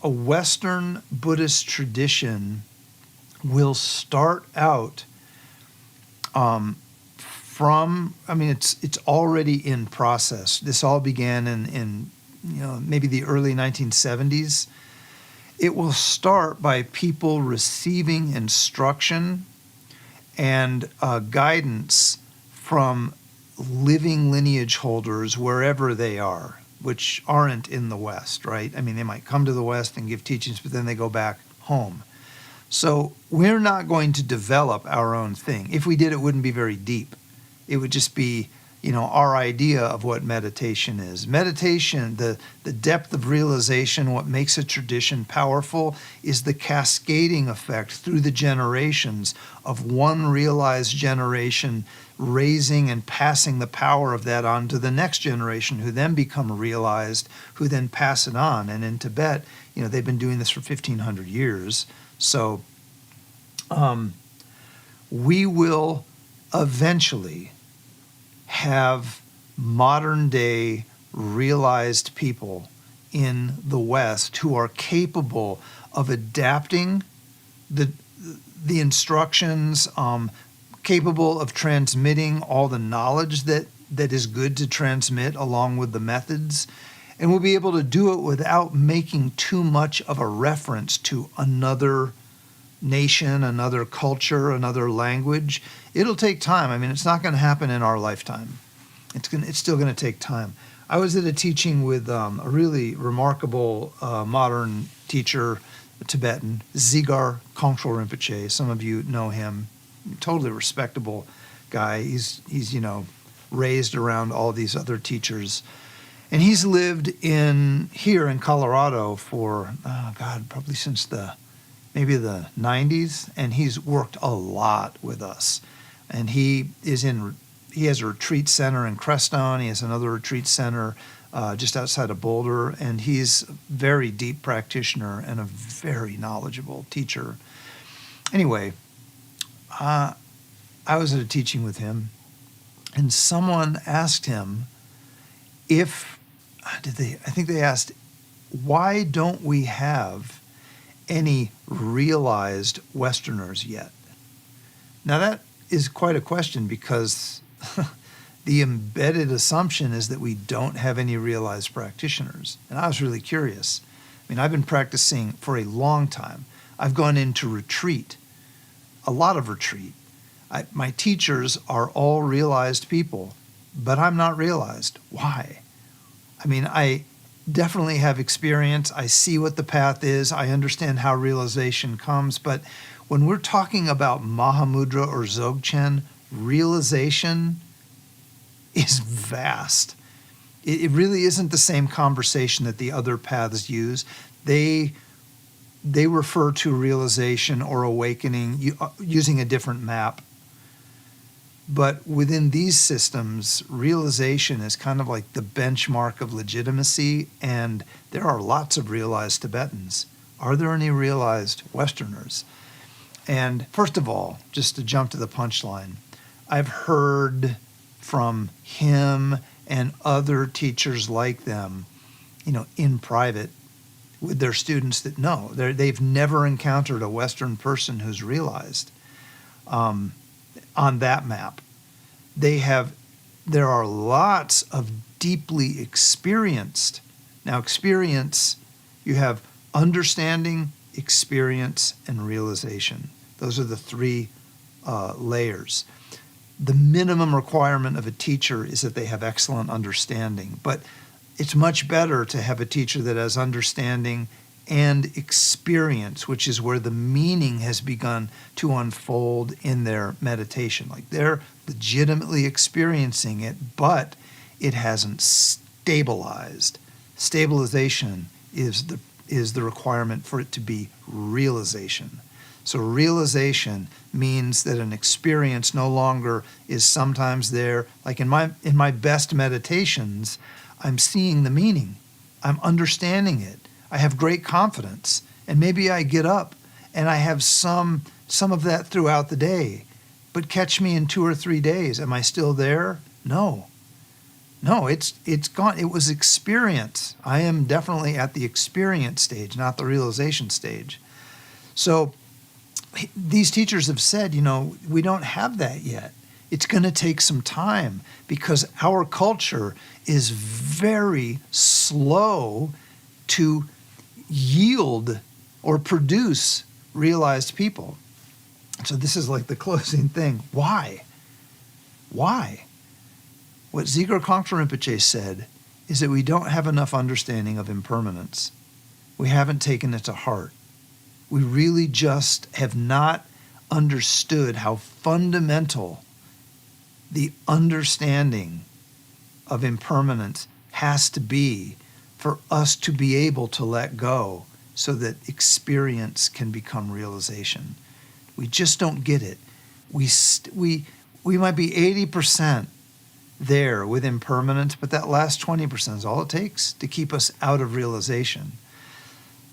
a Western Buddhist tradition will start out it's already in process. This all began in maybe the early 1970s. It will start by people receiving instruction and guidance from living lineage holders wherever they are, which aren't in the West, right? I mean, they might come to the West and give teachings, but then they go back home. So we're not going to develop our own thing. If we did, it wouldn't be very deep. It would just be, our idea of what meditation is. Meditation, the depth of realization, what makes a tradition powerful, is the cascading effect through the generations of one realized generation raising and passing the power of that on to the next generation, who then become realized, who then pass it on. And in Tibet, they've been doing this for 1,500 years. So we will eventually have modern day realized people in the West who are capable of adapting the instructions, capable of transmitting all the knowledge that is good to transmit along with the methods, and we'll be able to do it without making too much of a reference to another nation, another culture, another language. It'll take time. I mean, it's not going to happen in our lifetime. It's still going to take time. I was at a teaching with a really remarkable modern teacher Tibetan, Dzigar Kongtrul Rinpoche. Some of you know him. Totally respectable guy. He's raised around all these other teachers. And he's lived here in Colorado for, probably since maybe the 90s. And he's worked a lot with us. And he has a retreat center in Crestone. He has another retreat center just outside of Boulder. And he's a very deep practitioner and a very knowledgeable teacher. Anyway, I was at a teaching with him, and someone asked him I think they asked, why don't we have any realized Westerners yet? Now that is quite a question, because the embedded assumption is that we don't have any realized practitioners. And I was really curious. I mean, I've been practicing for a long time. I've gone into retreat, a lot of retreat. My teachers are all realized people, but I'm not realized. Why? I mean, I definitely have experience. I see what the path is. I understand how realization comes. But when we're talking about Mahamudra or Dzogchen, realization is vast. It really isn't the same conversation that the other paths use. They refer to realization or awakening using a different map. But within these systems, realization is kind of like the benchmark of legitimacy, and there are lots of realized Tibetans. Are there any realized Westerners? And first of all, just to jump to the punchline, I've heard from him and other teachers like them, in private with their students, that no, they've never encountered a Western person who's realized. On that map, there are lots of deeply experienced. Now, experience, you have understanding, experience, and realization. Those are the three layers. The minimum requirement of a teacher is that they have excellent understanding, but it's much better to have a teacher that has understanding and experience, which is where the meaning has begun to unfold in their meditation. Like, they're legitimately experiencing it, but it hasn't stabilized. Stabilization is the requirement for it to be realization. So realization means that an experience no longer is sometimes there. Like in my best meditations, I'm seeing the meaning. I'm understanding it. I have great confidence, and maybe I get up and I have some of that throughout the day. But catch me in 2 or 3 days. Am I still there? No, it's gone. It was experience. I am definitely at the experience stage, not the realization stage. So these teachers have said, we don't have that yet. It's going to take some time, because our culture is very slow to yield or produce realized people. So this is like the closing thing. Why? What Dzigar Kongtrul Rinpoche said is that we don't have enough understanding of impermanence. We haven't taken it to heart. We really just have not understood how fundamental the understanding of impermanence has to be for us to be able to let go, so that experience can become realization. We just don't get it. We might be 80% there with impermanence, but that last 20% is all it takes to keep us out of realization.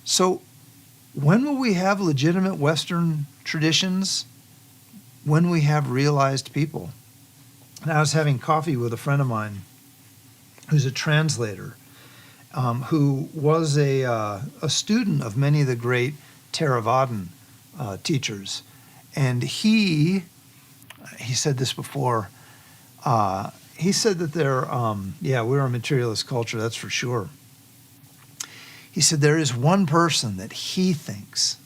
So when will we have legitimate Western traditions? When we have realized people. And I was having coffee with a friend of mine who's a translator, who was a student of many of the great Theravadan teachers. And he said this before, he said that we're a materialist culture, that's for sure. He said there is one person that he thinks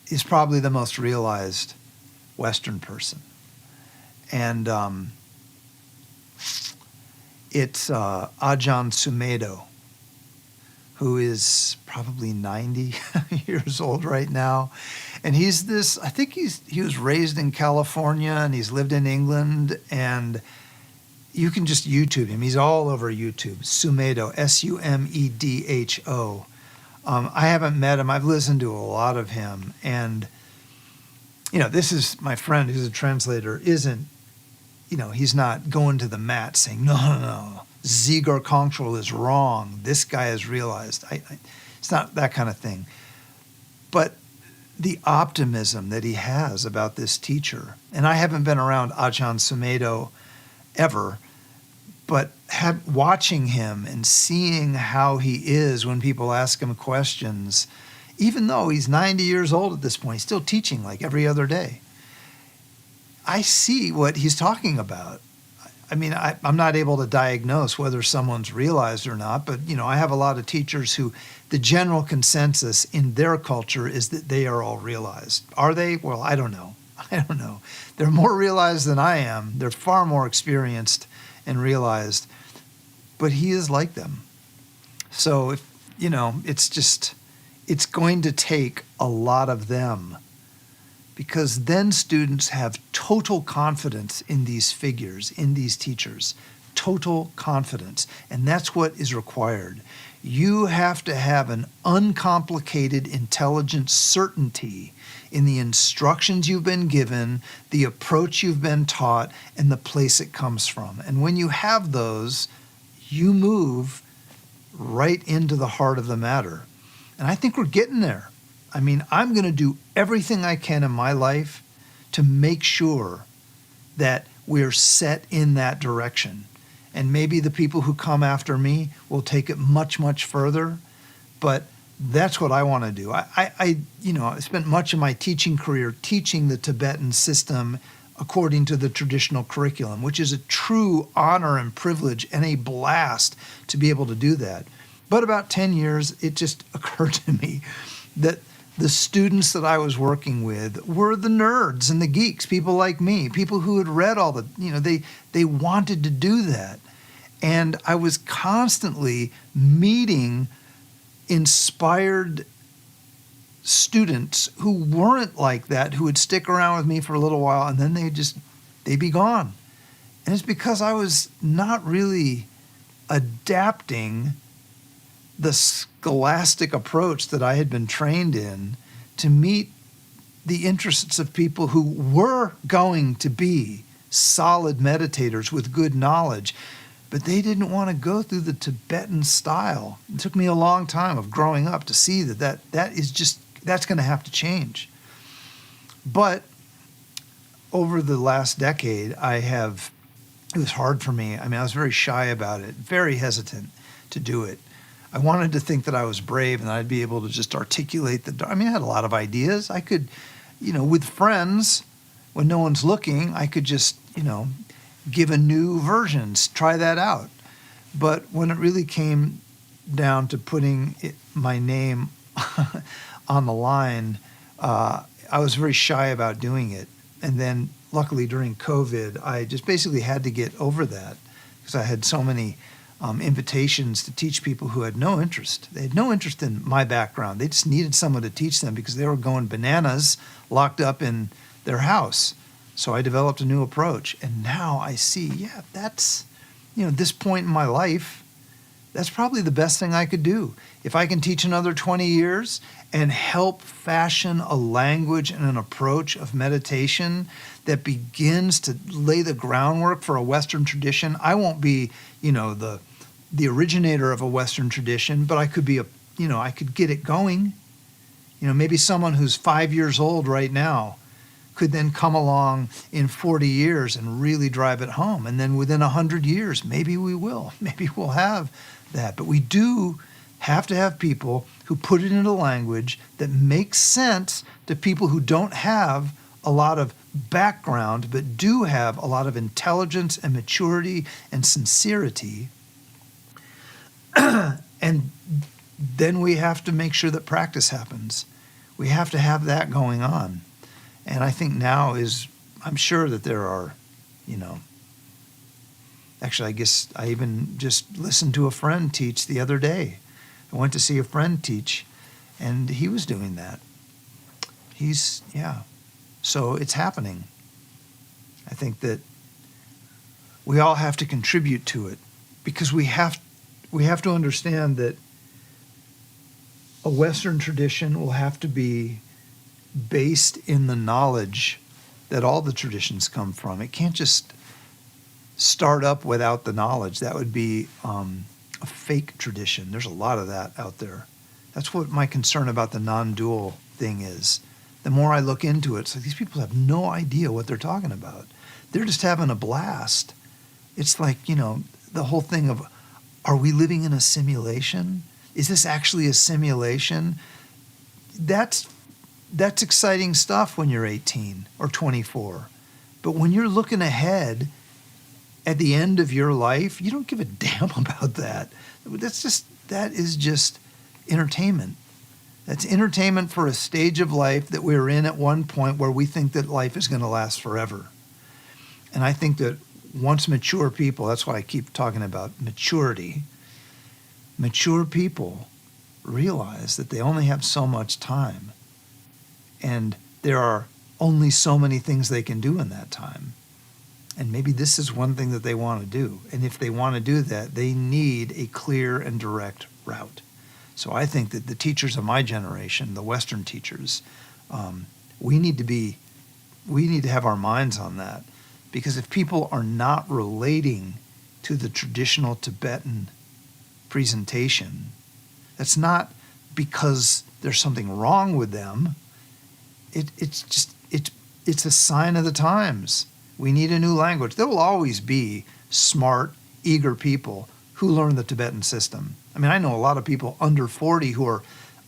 is probably the most realized Western person. And it's Ajahn Sumedho, who is probably 90 years old right now. And he's this, I think he was raised in California and he's lived in England, and you can just YouTube him. He's all over YouTube. Sumedho, Sumedho. I haven't met him. I've listened to a lot of him. And, this is my friend who's a translator, he's not going to the mat saying, no, Dzigar Kongtrul is wrong. This guy has realized. It's not that kind of thing. But the optimism that he has about this teacher, and I haven't been around Ajahn Sumedho ever, but watching him and seeing how he is when people ask him questions, even though he's 90 years old at this point, he's still teaching like every other day. I see what he's talking about. I mean, I'm not able to diagnose whether someone's realized or not, but, I have a lot of teachers who the general consensus in their culture is that they are all realized. Are they? Well, I don't know. They're more realized than I am. They're far more experienced and realized, but he is like them. So, it's going to take a lot of them, because then students have total confidence in these figures, in these teachers, total confidence. And that's what is required. You have to have an uncomplicated, intelligent certainty in the instructions you've been given, the approach you've been taught, and the place it comes from. And when you have those, you move right into the heart of the matter. And I think we're getting there. I mean, I'm going to do everything I can in my life to make sure that we're set in that direction. And maybe the people who come after me will take it much, much further, but that's what I want to do. I spent much of my teaching career teaching the Tibetan system according to the traditional curriculum, which is a true honor and privilege and a blast to be able to do that. But about 10 years, it just occurred to me that the students that I was working with were the nerds and the geeks, people like me, people who had read all the, they wanted to do that. And I was constantly meeting inspired students who weren't like that, who would stick around with me for a little while and then they'd be gone. And it's because I was not really adapting the scholastic approach that I had been trained in to meet the interests of people who were going to be solid meditators with good knowledge, but they didn't want to go through the Tibetan style. It took me a long time of growing up to see that's going to have to change. But over the last decade, it was hard for me. I mean, I was very shy about it, very hesitant to do it. I wanted to think that I was brave and I'd be able to just articulate I had a lot of ideas. I could, with friends, when no one's looking, I could just, give a new versions, try that out. But when it really came down to putting my name on the line, I was very shy about doing it. And then luckily during COVID, I just basically had to get over that because I had so many invitations to teach people who had no interest. They had no interest in my background. They just needed someone to teach them because they were going bananas locked up in their house. So I developed a new approach. And now I see, that's, this point in my life, that's probably the best thing I could do. If I can teach another 20 years and help fashion a language and an approach of meditation that begins to lay the groundwork for a Western tradition, I won't be, the originator of a Western tradition, but I could be I could get it going. Maybe someone who's 5 years old right now could then come along in 40 years and really drive it home. And then within 100 years, maybe we will. Maybe we'll have that. But we do have to have people who put it into language that makes sense to people who don't have a lot of background, but do have a lot of intelligence and maturity and sincerity. And then we have to make sure that practice happens. We have to have that going on. And I think now I'm sure that there are, actually, I guess I even just listened to a friend teach the other day I went to see a friend teach, and he was doing that. So it's happening. I think that we all have to contribute to it, because we have to understand that a Western tradition will have to be based in the knowledge that all the traditions come from. It can't just start up without the knowledge. That would be a fake tradition. There's a lot of that out there. That's what my concern about the non-dual thing is. The more I look into it, it's like these people have no idea what they're talking about. They're just having a blast. It's like, the whole thing of, are we living in a simulation? Is this actually a simulation? That's exciting stuff when you're 18 or 24. But when you're looking ahead at the end of your life, you don't give a damn about that. That is just entertainment. That's entertainment for a stage of life that we're in at one point where we think that life is going to last forever. And I think that once mature people, that's why I keep talking about maturity, mature people realize that they only have so much time, and there are only so many things they can do in that time. And maybe this is one thing that they want to do. And if they want to do that, they need a clear and direct route. So I think that the teachers of my generation, the Western teachers, we need to have our minds on that. Because if people are not relating to the traditional Tibetan presentation, that's not because there's something wrong with them. It's a sign of the times. We need a new language. There will always be smart, eager people who learn the Tibetan system. I mean, I know a lot of people under 40 who are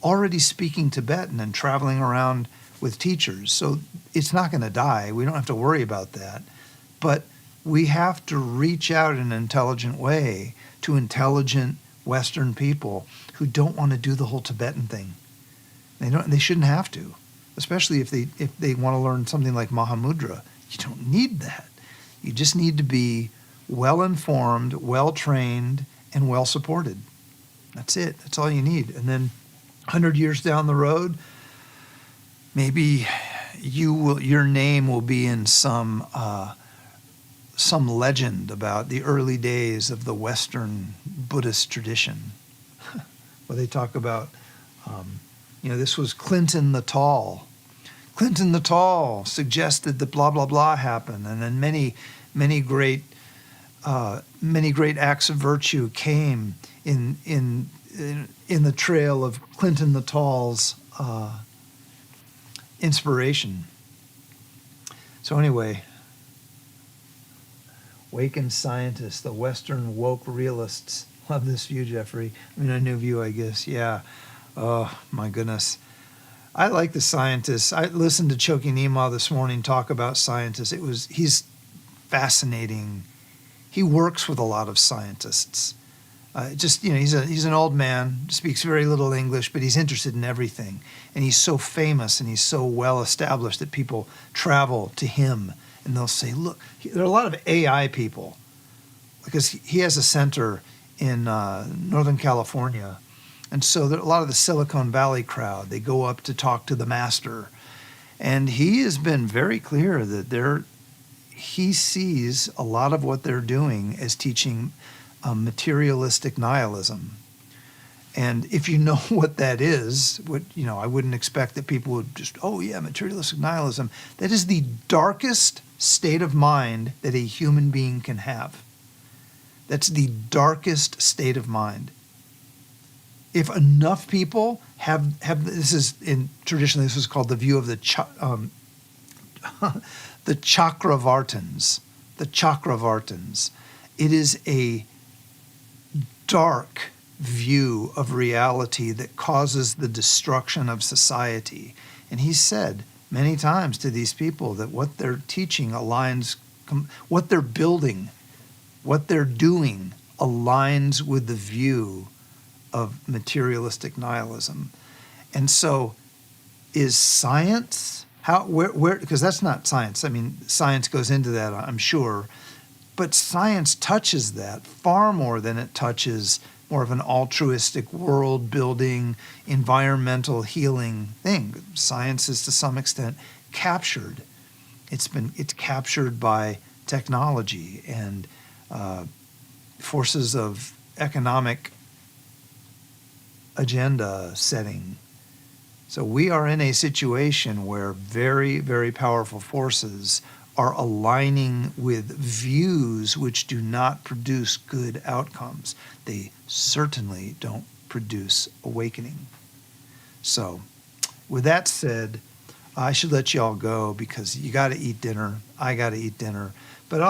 already speaking Tibetan and traveling around with teachers. So it's not going to die. We don't have to worry about that. But we have to reach out in an intelligent way to intelligent Western people who don't want to do the whole Tibetan thing. They shouldn't have to, especially if they want to learn something like Mahamudra. You don't need that. You just need to be well-informed, well-trained, and well-supported. That's it. That's all you need. And then 100 years down the road, maybe your name will be in some legend about the early days of the Western Buddhist tradition. Where they talk about, this was Clinton the Tall. Clinton the Tall suggested that blah, blah, blah happened. And then many great acts of virtue came in the trail of Clinton the Tall's inspiration. So anyway, Wakened Scientists, the Western woke realists. Love this view, Jeffrey. I mean, a new view, I guess. Yeah. Oh, my goodness. I like the scientists. I listened to Choki Nima this morning talk about scientists. He's fascinating. He works with a lot of scientists. He's an old man, speaks very little English, but he's interested in everything. And he's so famous and he's so well established that people travel to him and they'll say, look, there are a lot of AI people, because he has a center in Northern California. And so a lot of the Silicon Valley crowd, they go up to talk to the master. And he has been very clear that he sees a lot of what they're doing as teaching materialistic nihilism. And if you know what that is, I wouldn't expect that people would just, materialistic nihilism. That is the darkest state of mind that a human being can have. That's the darkest state of mind. If enough people have traditionally this is called the view of the the Chakravartins. The Chakravartins. It is a dark view of reality that causes the destruction of society. And he said many times to these people that what they're teaching aligns, what they're building, what they're doing aligns with the view of materialistic nihilism. And so is science, because that's not science. I mean, science goes into that, I'm sure, but science touches that far more than it touches more of an altruistic, world-building, environmental healing thing. Science is to some extent captured. It's captured by technology and forces of economic agenda setting. So we are in a situation where very, very powerful forces are aligning with views which do not produce good outcomes. They certainly don't produce awakening. So with that said, I should let you all go because you got to eat dinner. I got to eat dinner. But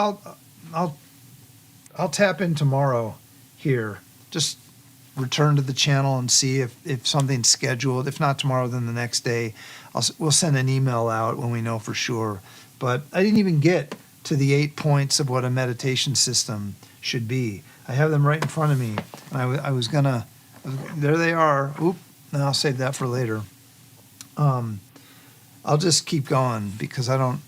I'll tap in tomorrow here. Just return to the channel and see if something's scheduled. If not tomorrow, then the next day. We'll send an email out when we know for sure. But I didn't even get to the 8 points of what a meditation system should be. I have them right in front of me. And I was gonna, there they are. Oop, and I'll save that for later. I'll just keep going because I'm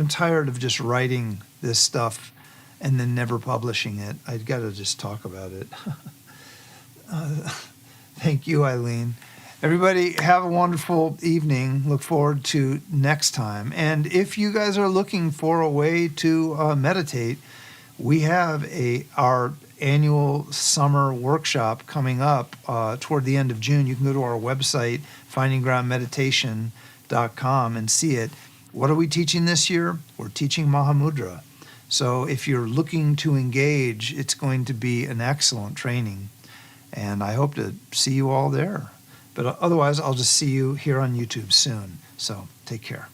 tired of just writing this stuff and then never publishing it. I've got to just talk about it. Thank you, Eileen. Everybody have a wonderful evening. Look forward to next time. And if you guys are looking for a way to meditate, we have our annual summer workshop coming up toward the end of June. You can go to our website, findinggroundmeditation.com, and see it. What are we teaching this year? We're teaching Mahamudra. So if you're looking to engage, it's going to be an excellent training. And I hope to see you all there. But otherwise, I'll just see you here on YouTube soon. So take care.